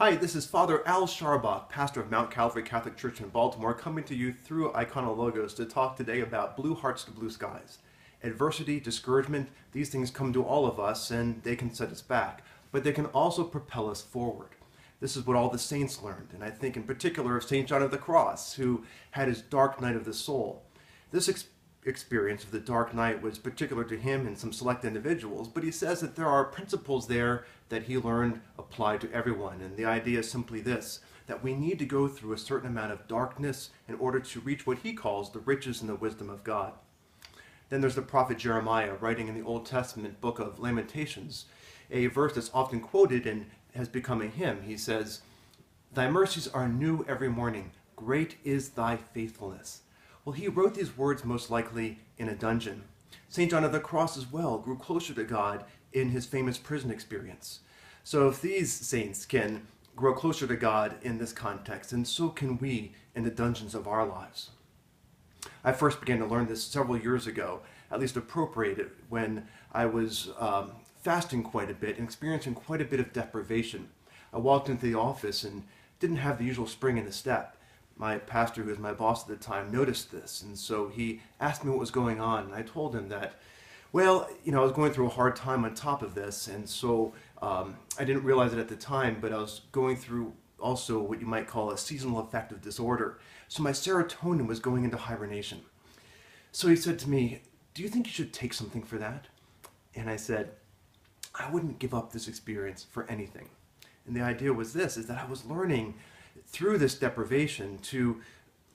Hi, this is Father Al Sharbach, pastor of Mount Calvary Catholic Church in Baltimore, coming to you through Iconologos to talk today about blue hearts to blue skies. Adversity, discouragement, these things come to all of us and they can set us back, but they can also propel us forward. This is what all the saints learned, and I think in particular of St. John of the Cross, who had his dark night of the soul. This experience of the dark night was particular to him and some select individuals, but he says that there are principles there that he learned apply to everyone. And the idea is simply this, that we need to go through a certain amount of darkness in order to reach what he calls the riches and the wisdom of God. Then there's the prophet Jeremiah writing in the Old Testament book of Lamentations, a verse that's often quoted and has become a hymn. He says, "Thy mercies are new every morning. Great is thy faithfulness." Well, he wrote these words most likely in a dungeon. St. John of the Cross as well grew closer to God in his famous prison experience. So if these saints can grow closer to God in this context, then so can we in the dungeons of our lives. I first began to learn this several years ago, at least appropriate it, when I was fasting quite a bit and experiencing quite a bit of deprivation. I walked into the office and didn't have the usual spring in the step. My pastor, who was my boss at the time, noticed this, and so he asked me what was going on, and I told him that, well, I was going through a hard time on top of this, and so I didn't realize it at the time, but I was going through also what you might call a seasonal affective disorder. So my serotonin was going into hibernation. So he said to me, "Do you think you should take something for that?" And I said, "I wouldn't give up this experience for anything." And the idea was this, is that I was learning through this deprivation to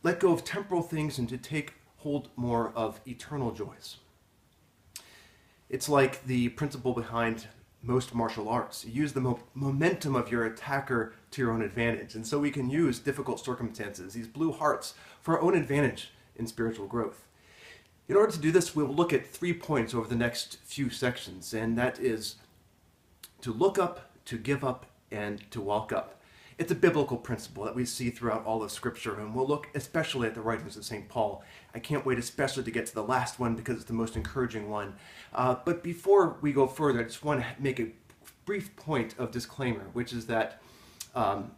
let go of temporal things and to take hold more of eternal joys. It's like the principle behind most martial arts. You use the momentum of your attacker to your own advantage. And so we can use difficult circumstances, these blue hearts, for our own advantage in spiritual growth. In order to do this, we'll look at 3 points over the next few sections, and that is to look up, to give up, and to walk up. It's a biblical principle that we see throughout all of Scripture, and we'll look especially at the writings of St. Paul. I can't wait especially to get to the last one because it's the most encouraging one. But before we go further, I just want to make a brief point of disclaimer, which is that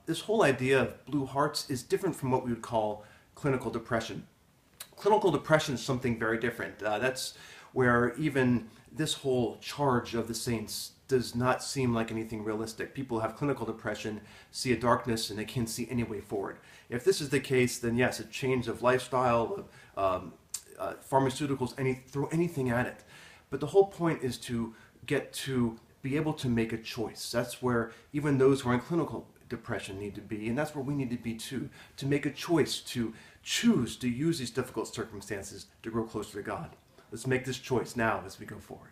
this whole idea of blue hearts is different from what we would call clinical depression. Clinical depression is something very different. That's where even this whole charge of the saints does not seem like anything realistic. People who have clinical depression see a darkness and they can't see any way forward. If this is the case, then yes, a change of lifestyle, pharmaceuticals, throw anything at it. But the whole point is to get to be able to make a choice. That's where even those who are in clinical depression need to be, and that's where we need to be too, to make a choice, to choose to use these difficult circumstances to grow closer to God. Let's make this choice now as we go forward.